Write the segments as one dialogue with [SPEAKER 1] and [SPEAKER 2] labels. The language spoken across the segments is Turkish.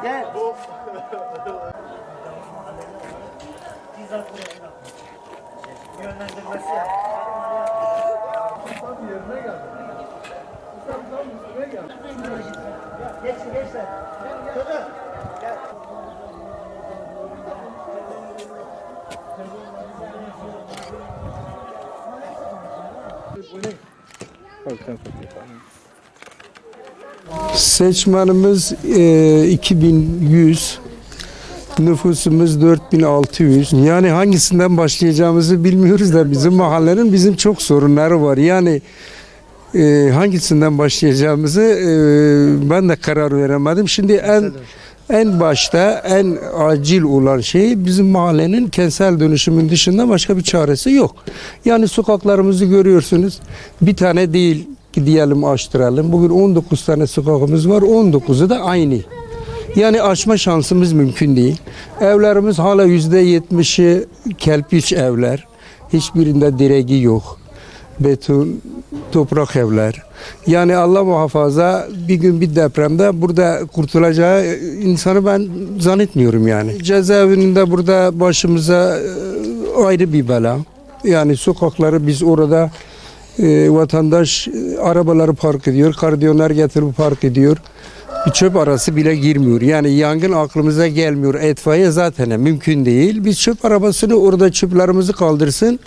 [SPEAKER 1] Gel. Yönlendirmesi yap. Tam yerine geldi. Tam üstüne geldi. Geçsin geçsin. Çocuk. Gel.
[SPEAKER 2] Seçmenimiz 2100, nüfusumuz 4600. Yani hangisinden başlayacağımızı bilmiyoruz da bizim mahallenin bizim çok sorunları var. Yani hangisinden başlayacağımızı ben de karar veremedim. Şimdi en başta en acil olan şey bizim mahallenin kentsel dönüşümün dışında başka bir çaresi yok. Yani sokaklarımızı görüyorsunuz. Bir tane değil ki diyelim açtıralım. Bugün 19 tane sokakımız var. 19'u da aynı. Yani açma şansımız mümkün değil. Evlerimiz hala %70'i kerpiç evler. Hiçbirinde direği yok. Beton, toprak evler. Yani Allah muhafaza bir gün bir depremde burada kurtulacağı insanı ben zannetmiyorum yani. Cezaevinde burada başımıza ayrı bir bela. Yani sokakları biz orada vatandaş arabaları park ediyor, kardiyoner getirip park ediyor. Bir çöp arası bile girmiyor. Yani yangın aklımıza gelmiyor. İtfaiye zaten mümkün değil. Biz çöp arabasını orada çöplerimizi kaldırsın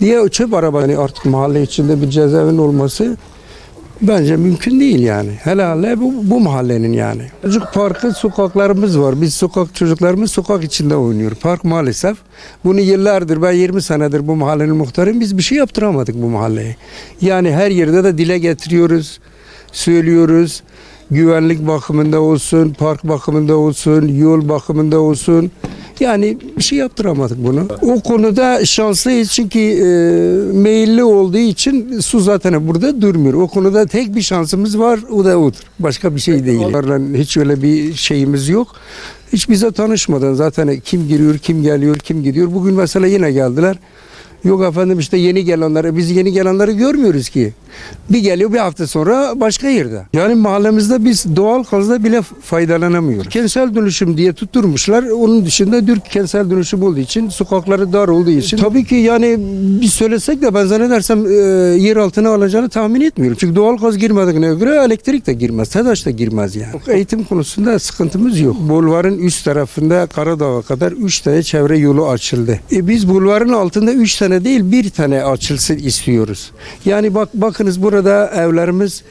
[SPEAKER 2] diye çöp araba yani artık mahalle içinde bir cezaevin olması bence mümkün değil yani. Hele bu mahallenin yani. Çocuk parkı sokaklarımız var. Biz çocuklarımız sokak içinde oynuyor. Park maalesef. Bunu yıllardır ben 20 senedir bu mahallenin muhtarıyım. Biz bir şey yaptıramadık bu mahalleye. Yani her yerde de dile getiriyoruz, söylüyoruz. Güvenlik bakımında olsun, park bakımında olsun, yol bakımında olsun. Yani bir şey yaptıramadık bunu. O konuda şanslıyız çünkü meyilli olduğu için su zaten burada durmuyor. O konuda tek bir şansımız var, o da odur. Başka bir şey değil. Hiç öyle bir şeyimiz yok. Hiç bize tanışmadan zaten kim giriyor, kim geliyor, kim gidiyor. Bugün mesela yine geldiler. Yok efendim işte yeni gelenleri, biz yeni gelenleri görmüyoruz ki. Bir geliyor bir hafta sonra başka yerde. Yani mahallemizde biz doğal gazda bile faydalanamıyoruz. Kentsel dönüşüm diye tutturmuşlar. Onun dışında kentsel dönüşüm olduğu için, sokakları dar olduğu için. Tabii ki yani biz söylesek de ben zannedersem yer altına alacağını tahmin etmiyorum. Çünkü doğal gaz girmediğine göre elektrik de girmez, TEDAŞ da girmez yani. Eğitim konusunda sıkıntımız yok. Bulvarın üst tarafında Karadağ'a kadar 3 tane çevre yolu açıldı. Biz bulvarın altında 3 tane değil bir tane açılsın istiyoruz. Yani bakınız burada evlerimiz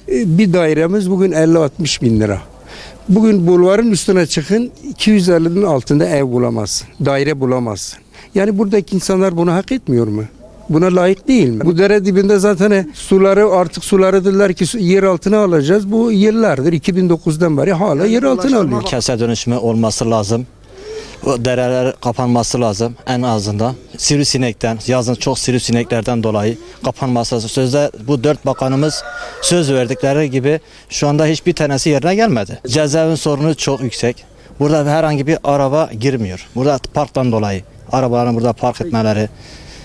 [SPEAKER 2] bir dairemiz bugün 50-60 bin lira. Bugün bulvarın üstüne çıkın 250'nin altında ev bulamazsın. Daire bulamazsın. Yani buradaki insanlar bunu hak etmiyor mu? Buna layık değil mi? Bu dere dibinde zaten suları dediler ki yer altına alacağız. Bu yıllardır 2009'dan beri hala yer altına alıyor.
[SPEAKER 3] Kentsel dönüşümü olması lazım. O dereler kapanması lazım en azından. Sivrisinekten, yazın çok sivrisineklerden dolayı kapanması lazım. Sözde bu 4 bakanımız söz verdikleri gibi şu anda hiçbir tanesi yerine gelmedi. Cezaevin sorunu çok yüksek. Burada herhangi bir araba girmiyor. Burada parktan dolayı arabaların burada park etmeleri.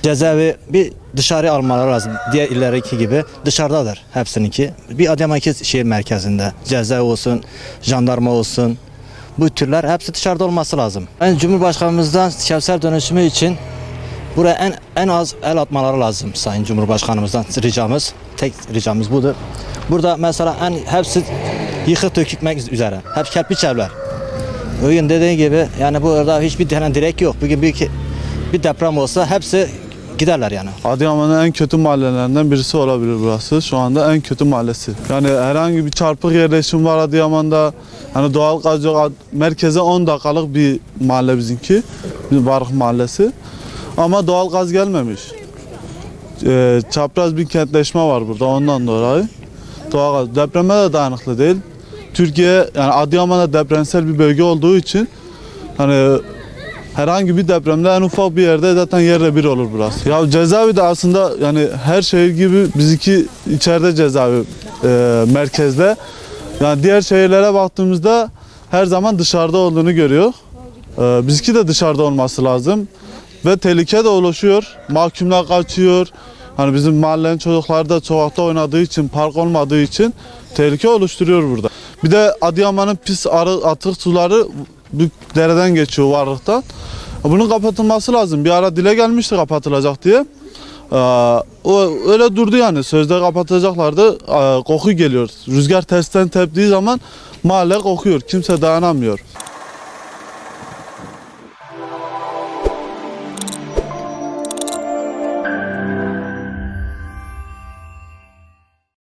[SPEAKER 3] Cezaevi bir dışarı almaları lazım. Diğer illerdeki gibi dışarıdadır hepsininki. Bir Adıyaman şehir merkezinde cezaevi olsun, jandarma olsun. Bu türler hepsi dışarıda olması lazım. Yani Cumhurbaşkanımızdan kentsel dönüşümü için buraya en az el atmaları lazım Sayın Cumhurbaşkanımızdan ricamız. Tek ricamız budur. Burada mesela hepsi yıkık dökülmek üzere. Hep kerpiç evler. Bugün dediği gibi yani burada hiçbir tane direk yok. Bugün bir deprem olsa hepsi giderler yani.
[SPEAKER 4] Adıyaman'ın en kötü mahallelerinden birisi olabilir burası. Şu anda en kötü mahallesi. Yani herhangi bir çarpık yerleşim var Adıyaman'da. Hani doğal gaz yok. Merkeze 10 dakikalık bir mahalle bizimki. Barık Mahallesi. Ama doğal gaz gelmemiş. Çapraz bir kentleşme var burada ondan dolayı. Doğal gaz depreme de dayanıklı değil. Türkiye yani Adıyaman'da depremsel bir bölge olduğu için hani herhangi bir depremde en ufak bir yerde zaten yerle bir olur burası. Ya cezaevi de aslında yani her şehir gibi bizimki içeride cezaevi merkezde. Yani diğer şehirlere baktığımızda her zaman dışarıda olduğunu görüyor. Bizimki de dışarıda olması lazım. Ve tehlike de oluşuyor. Mahkumlar kaçıyor. Hani bizim mahallenin çocukları da sokakta oynadığı için, park olmadığı için tehlike oluşturuyor burada. Bir de Adıyaman'ın pis atık suları bir dereden geçiyor varlıktan. Bunun kapatılması lazım. Bir ara dile gelmişti kapatılacak diye. O öyle durdu yani. Sözde kapatacaklardı. Koku geliyor. Rüzgar tersten teptiği zaman mahalle kokuyor. Kimse dayanamıyor.